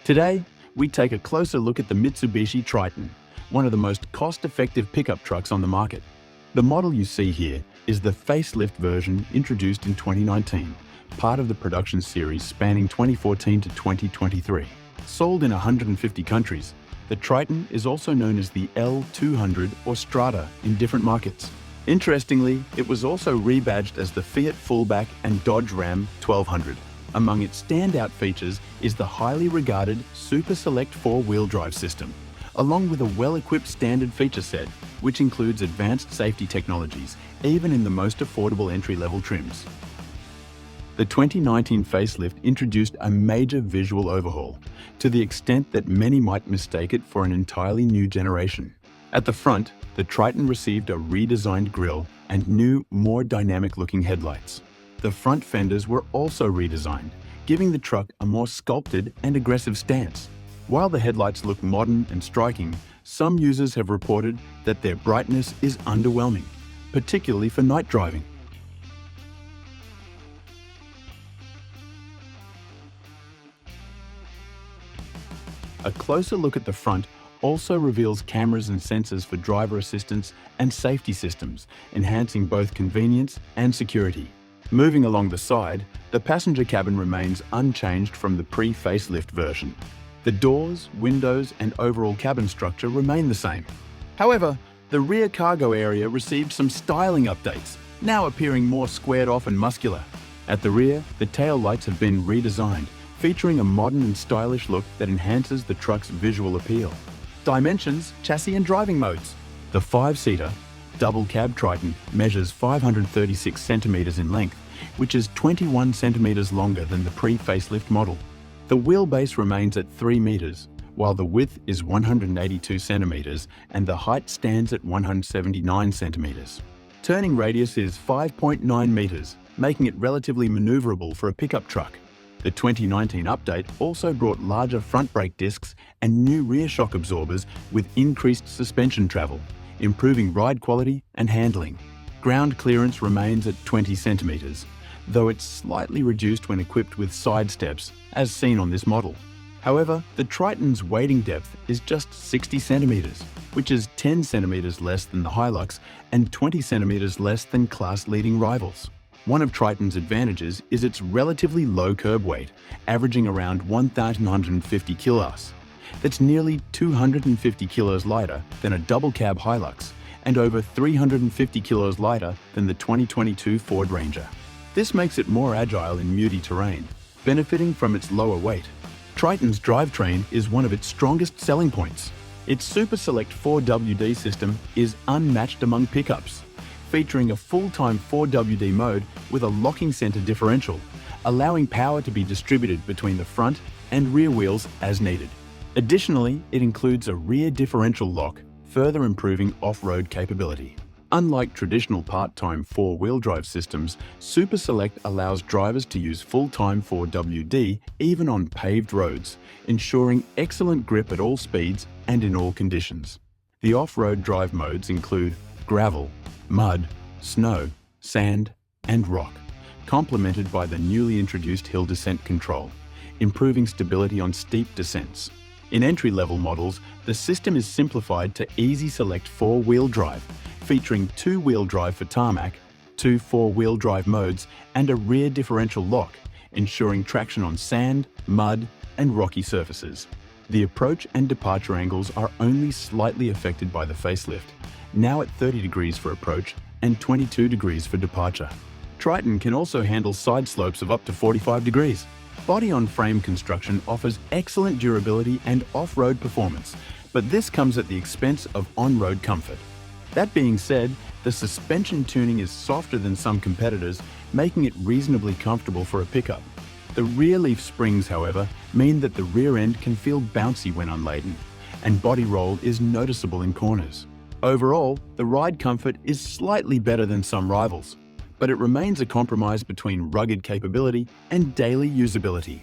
Today, we take a closer look at the Mitsubishi Triton, one of the most cost-effective pickup trucks on the market. The model you see here is the facelift version introduced in 2019, part of the production series spanning 2014 to 2023. Sold in 150 countries, the Triton is also known as the L200 or Strada in different markets. Interestingly, it was also rebadged as the Fiat Fullback and Dodge Ram 1200. Among its standout features is the highly regarded Super Select 4-wheel drive system, along with a well-equipped standard feature set, which includes advanced safety technologies, even in the most affordable entry-level trims. The 2019 facelift introduced a major visual overhaul, to the extent that many might mistake it for an entirely new generation. At the front, the Triton received a redesigned grille and new, more dynamic-looking headlights. The front fenders were also redesigned, giving the truck a more sculpted and aggressive stance. While the headlights look modern and striking, some users have reported that their brightness is underwhelming, particularly for night driving. A closer look at the front also reveals cameras and sensors for driver assistance and safety systems, enhancing both convenience and security. Moving along the side, the passenger cabin remains unchanged from the pre-facelift version. The doors, windows, and overall cabin structure remain the same. However, the rear cargo area received some styling updates, now appearing more squared off and muscular. At the rear, the tail lights have been redesigned, featuring a modern and stylish look that enhances the truck's visual appeal. Dimensions, chassis and driving modes. The 5-seater, double cab Triton measures 536 centimeters in length, which is 21 centimeters longer than the pre-facelift model. The wheelbase remains at 3 meters, while the width is 182 centimeters and the height stands at 179 centimeters. Turning radius is 5.9 meters, making it relatively maneuverable for a pickup truck. The 2019 update also brought larger front brake discs and new rear shock absorbers with increased suspension travel, improving ride quality and handling. Ground clearance remains at 20 centimeters, though it's slightly reduced when equipped with side steps, as seen on this model. However, the Triton's wading depth is just 60 centimeters, which is 10 centimeters less than the Hilux and 20 centimeters less than class-leading rivals. One of Triton's advantages is its relatively low curb weight, averaging around 1,150 kilos. That's nearly 250 kilos lighter than a double-cab Hilux and over 350 kilos lighter than the 2022 Ford Ranger. This makes it more agile in muddy terrain, benefiting from its lower weight. Triton's drivetrain is one of its strongest selling points. Its Super Select 4WD system is unmatched among pickups, featuring a full-time 4WD mode with a locking center differential, allowing power to be distributed between the front and rear wheels as needed. Additionally, it includes a rear differential lock, further improving off-road capability. Unlike traditional part-time 4-wheel drive systems, Super Select allows drivers to use full-time 4WD even on paved roads, ensuring excellent grip at all speeds and in all conditions. The off-road drive modes include gravel, mud, snow, sand, and rock, complemented by the newly introduced hill descent control, improving stability on steep descents. In entry-level models, the system is simplified to easy select 4-wheel drive, featuring 2-wheel drive for tarmac, 2 4-wheel drive modes, and a rear differential lock, ensuring traction on sand, mud, and rocky surfaces. The approach and departure angles are only slightly affected by the facelift, now at 30 degrees for approach and 22 degrees for departure. Triton can also handle side slopes of up to 45 degrees. Body-on-frame construction offers excellent durability and off-road performance, but this comes at the expense of on-road comfort. That being said, the suspension tuning is softer than some competitors, making it reasonably comfortable for a pickup. The rear leaf springs, however, mean that the rear end can feel bouncy when unladen, and body roll is noticeable in corners. Overall, the ride comfort is slightly better than some rivals, but it remains a compromise between rugged capability and daily usability.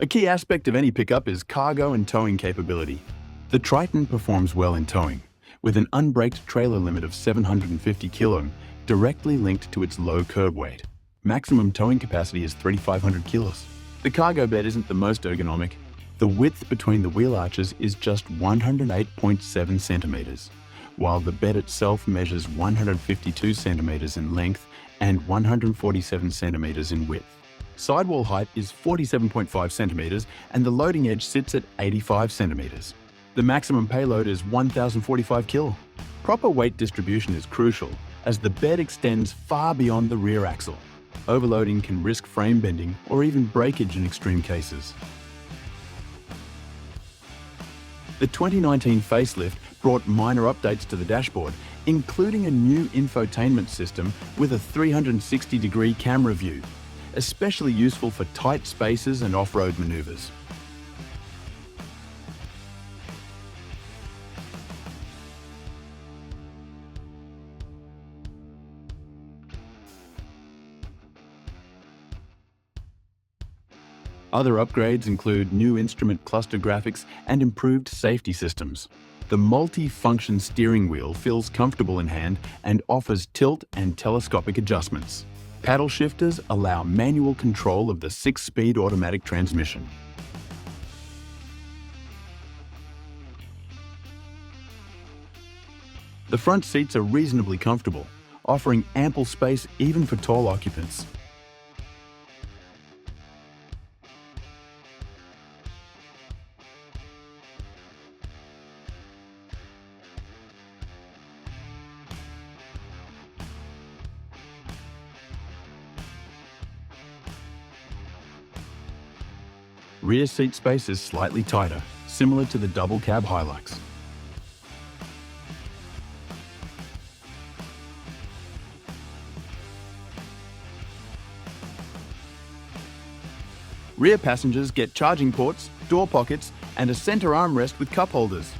A key aspect of any pickup is cargo and towing capability. The Triton performs well in towing, with an unbraked trailer limit of 750 kg directly linked to its low curb weight. Maximum towing capacity is 3,500 kilos. The cargo bed isn't the most ergonomic. The width between the wheel arches is just 108.7 centimeters, while the bed itself measures 152 centimeters in length and 147 centimeters in width. Sidewall height is 47.5 centimeters and the loading edge sits at 85 centimeters. The maximum payload is 1,045 kg. Proper weight distribution is crucial as the bed extends far beyond the rear axle. Overloading can risk frame bending or even breakage in extreme cases. The 2019 facelift brought minor updates to the dashboard, including a new infotainment system with a 360-degree camera view, especially useful for tight spaces and off-road maneuvers. Other upgrades include new instrument cluster graphics and improved safety systems. The multi-function steering wheel feels comfortable in hand and offers tilt and telescopic adjustments. Paddle shifters allow manual control of the 6-speed automatic transmission. The front seats are reasonably comfortable, offering ample space even for tall occupants. Rear seat space is slightly tighter, similar to the double cab Hilux. Rear passengers get charging ports, door pockets, and a center armrest with cup holders.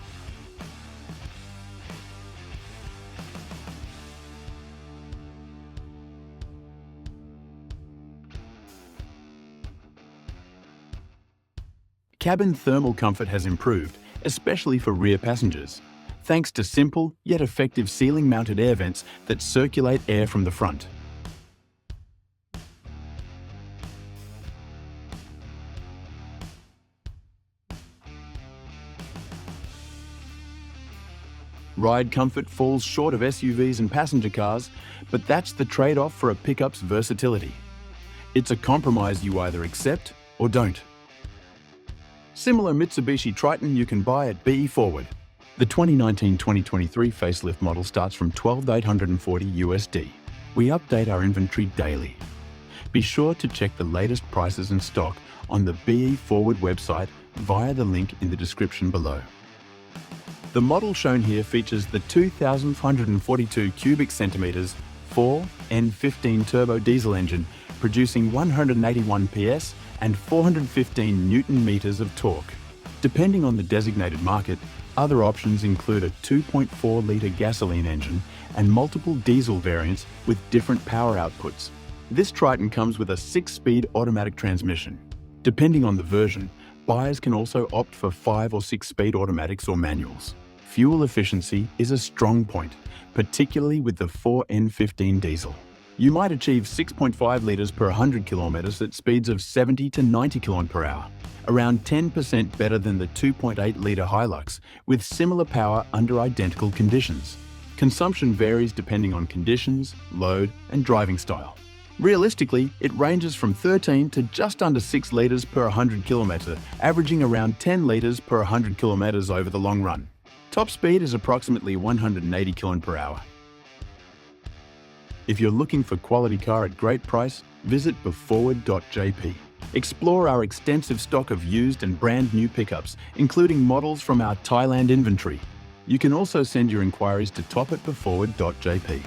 Cabin thermal comfort has improved, especially for rear passengers, thanks to simple yet effective ceiling-mounted air vents that circulate air from the front. Ride comfort falls short of SUVs and passenger cars, but that's the trade-off for a pickup's versatility. It's a compromise you either accept or don't. Similar Mitsubishi Triton you can buy at BEFORWARD. The 2019-2023 facelift model starts from $12,840 USD. We update our inventory daily. Be sure to check the latest prices and stock on the BEFORWARD website via the link in the description below. The model shown here features the 2,542 cubic centimeters 4 N15 turbo diesel engine producing 181 PS and 415 Newton meters of torque. Depending on the designated market, other options include a 2.4-litre gasoline engine and multiple diesel variants with different power outputs. This Triton comes with a 6-speed automatic transmission. Depending on the version, buyers can also opt for 5 or 6-speed automatics or manuals. Fuel efficiency is a strong point, particularly with the 4N15 diesel. You might achieve 6.5 litres per 100 kilometres at speeds of 70 to 90 km per hour, around 10% better than the 2.8-litre Hilux, with similar power under identical conditions. Consumption varies depending on conditions, load, and driving style. Realistically, it ranges from 13 to just under 6 litres per 100 km, averaging around 10 litres per 100 km over the long run. Top speed is approximately 180 km per hour. If you're looking for quality car at great price, visit BEFORWARD.JP. Explore our extensive stock of used and brand new pickups, including models from our Thailand inventory. You can also send your inquiries to top@BEFORWARD.JP.